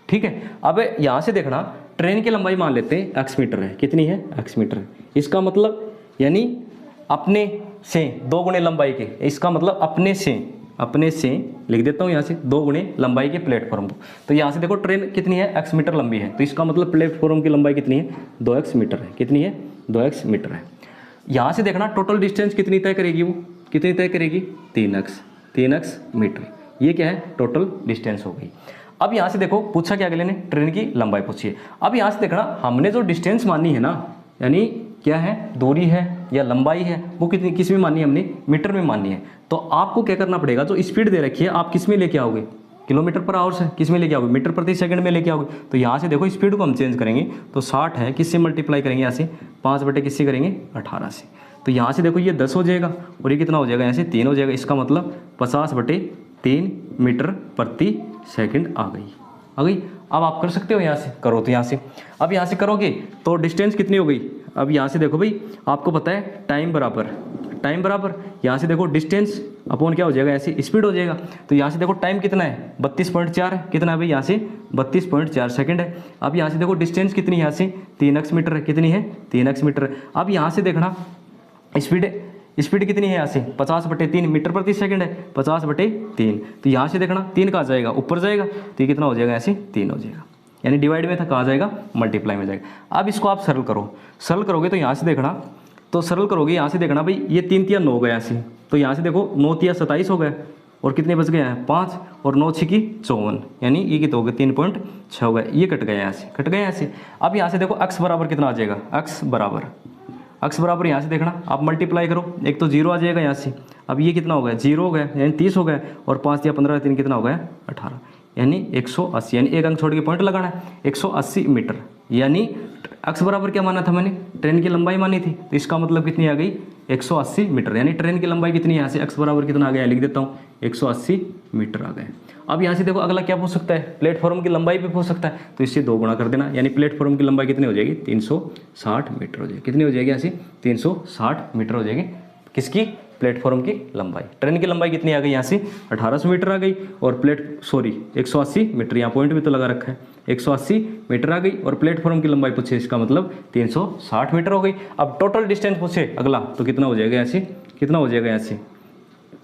ठीक है, अब यहाँ से देखना ट्रेन की लंबाई मान लेते हैं x मीटर है। कितनी है x मीटर है। इसका मतलब यानी अपने से 2 गुणे लंबाई के, इसका मतलब अपने से लिख देता हूँ यहाँ से 2 गुणे लंबाई के प्लेटफॉर्म को। तो यहाँ से देखो ट्रेन कितनी है x मीटर लंबी है, तो इसका मतलब प्लेटफॉर्म की लंबाई कितनी है 2x मीटर है। कितनी है 2x मीटर है। यहाँ से देखना टोटल डिस्टेंस कितनी तय करेगी, वो कितनी तय करेगी 3x मीटर। ये क्या है टोटल डिस्टेंस हो गई। अब यहाँ से देखो पूछा क्या अगले ने ट्रेन की लंबाई पूछी है। अब यहाँ से देखना हमने जो डिस्टेंस मानी है ना, यानी क्या है दूरी है या लंबाई है, वो कितनी किस में मानी है हमने मीटर में मानी है। तो आपको क्या करना पड़ेगा जो स्पीड दे रखी है आप किस में लेके आओगे किलोमीटर पर आवर्स है, किस में लेके आओगे मीटर प्रति सेकंड में लेके आओगे। तो यहाँ से देखो स्पीड को हम चेंज करेंगे तो 60 है किससे मल्टीप्लाई करेंगे यहाँ से 5 किससे करेंगे 18 से। तो यहाँ से देखो ये 10 हो जाएगा और ये कितना हो जाएगा यहाँ से 3 हो जाएगा। इसका मतलब 50/3 मीटर प्रति सेकंड आ गई। अब आप कर सकते हो यहाँ से करो। तो यहाँ से अब यहाँ से करोगे तो डिस्टेंस कितनी हो गई। अब यहाँ से देखो भाई आपको पता है टाइम बराबर यहाँ से देखो डिस्टेंस अपॉन क्या हो जाएगा ऐसे स्पीड हो जाएगा। तो यहाँ से देखो टाइम कितना है 32.4 है। कितना है भाई यहाँ से 32.4 सेकंड है। अब यहाँ से देखो डिस्टेंस कितनी है यहाँ से 3x मीटर है। कितनी है 3x मीटर है। अब यहाँ से देखना स्पीड कितनी है यहाँ से 50/3 मीटर प्रति सेकंड है 50/3। तो यहाँ से देखना 3 कहाँ जाएगा ऊपर जाएगा, तो ये कितना हो जाएगा ऐसे 3 हो जाएगा। यानी डिवाइड में था कहाँ जाएगा मल्टीप्लाई में जाएगा। अब इसको आप सरल करोगे तो यहाँ से देखना तो सरल करोगे यहाँ से देखना भाई ये 3 तिया 9 हो गया ऐसे। तो यहाँ से देखो 9 तिया 27 हो गए और कितने बच गए हैं 5 और 9 6 की 54, यानी ये कितना हो गया 3.6 हो गया। ये कट गए यहाँ से। अब यहाँ से देखो x बराबर कितना आ जाएगा x बराबर यहाँ से देखना आप मल्टीप्लाई करो, एक तो 0 आ जाएगा यहाँ से। अब ये कितना हो गया 0 हो गया यानी 30 हो गया और 5 या 15 3 कितना हो गया 18, यानी 180, यानी एक अंक छोड़ के पॉइंट लगाना है 180 मीटर। यानी x बराबर क्या माना था मैंने ट्रेन की लंबाई मानी थी, तो इसका मतलब कितनी आ गई 180 मीटर। यानी ट्रेन की लंबाई कितनी है यहाँ से x बराबर कितना आ गया लिख देता हूँ 180 मीटर आ गए। अब यहाँ से देखो अगला क्या पूछ सकता है प्लेटफॉर्म की लंबाई भी पूछ सकता है, तो इससे 2 गुणा कर देना। यानी प्लेटफॉर्म की लंबाई कितनी हो जाएगी 360 मीटर हो जाएगी। कितनी हो जाएगी यहाँ से 360 मीटर हो जाएगी किसकी प्लेटफॉर्म की लंबाई। ट्रेन की लंबाई कितनी आ गई यहाँ से 1800 मीटर आ गई, और 180 मीटर, यहाँ पॉइंट भी तो लगा रखा है, 180 मीटर आ गई, और प्लेटफॉर्म की लंबाई पूछे इसका मतलब 360 मीटर हो गई। अब टोटल डिस्टेंस पूछे अगला तो कितना हो जाएगा यहाँ से, कितना हो जाएगा यहाँ से,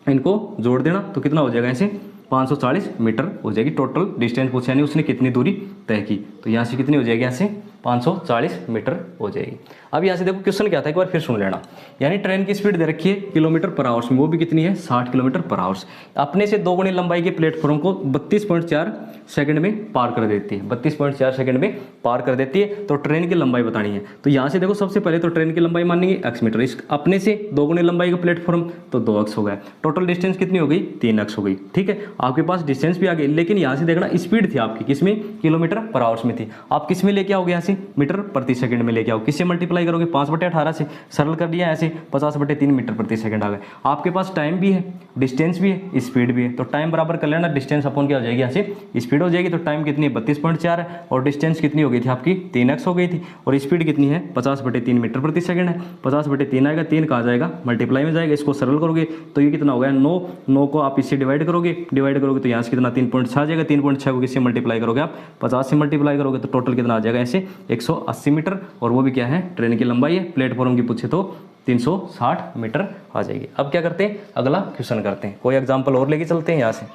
इनको जोड़ देना तो कितना हो जाएगा यहाँ से 540 मीटर हो जाएगी टोटल डिस्टेंस पूछा, यानी उसने कितनी दूरी तय की। तो यहाँ से कितनी हो जाएगी, यहाँ से 540 मीटर हो जाएगी। अब यहाँ से देखो क्वेश्चन क्या था, एक बार फिर सुन लेना। यानी ट्रेन की स्पीड दे रखी है किलोमीटर पर आवर्स में, वो भी कितनी है 60 किलोमीटर पर आवर्स। अपने से 2 गुनी लंबाई के प्लेटफॉर्म को 32.4 सेकंड में पार कर देती है, 32.4 सेकंड में पार कर देती है। तो ट्रेन की लंबाई बतानी है, तो यहाँ से देखो सबसे पहले तो ट्रेन की लंबाई मानेंगे x मीटर, इस अपने से 2 गुनी लंबाई का प्लेटफॉर्म तो 2x हो गया, टोटल डिस्टेंस कितनी हो गई 3x हो गई। ठीक है, आपके पास डिस्टेंस भी आ गई, लेकिन यहाँ से देखना स्पीड थी आपकी किसमें, किलोमीटर पर आवर्स में थी, आप किस में लेके आओगे यहाँ से मीटर प्रति सेकंड में लेके आओ, किससे मल्टीप्लाई करोगे 5/18 से, सरल कर दिया ऐसे 50/3 मीटर प्रति सेकंड आ गए। आपके पास टाइम भी है, डिस्टेंस भी है, स्पीड भी है, तो टाइम बराबर कर लेना, डिस्टेंस अपॉन क्या हो जाएगी यहाँ से स्पीड हो जाएगी। तो टाइम कितनी है 32.4 है, और डिस्टेंस कितनी हो गई थी आपकी 3x हो गई थी, और स्पीड कितनी है 50/3 मीटर प्रति सेकंड है, 50/3 आएगा, 3 कहाँ जाएगा मल्टीप्लाई में जाएगा, इसको सरल करोगे तो ये कितना हो गया 9 को आप इससे डिवाइड करोगे तो यहाँ से कितना 3.6 आ जाएगा, 3.6 को किससे मल्टीप्लाई करोगे आप 50 से मल्टीप्लाई करोगे तो टोटल कितना आ जाएगा ऐसे 180 मीटर, और वो भी क्या है ट्रेन की लंबाई है, प्लेटफॉर्म की पूछे तो 360 मीटर आ जाएगी। अब क्या करते हैं, अगला क्वेश्चन करते हैं, कोई एग्जाम्पल और लेके चलते हैं यहाँ से।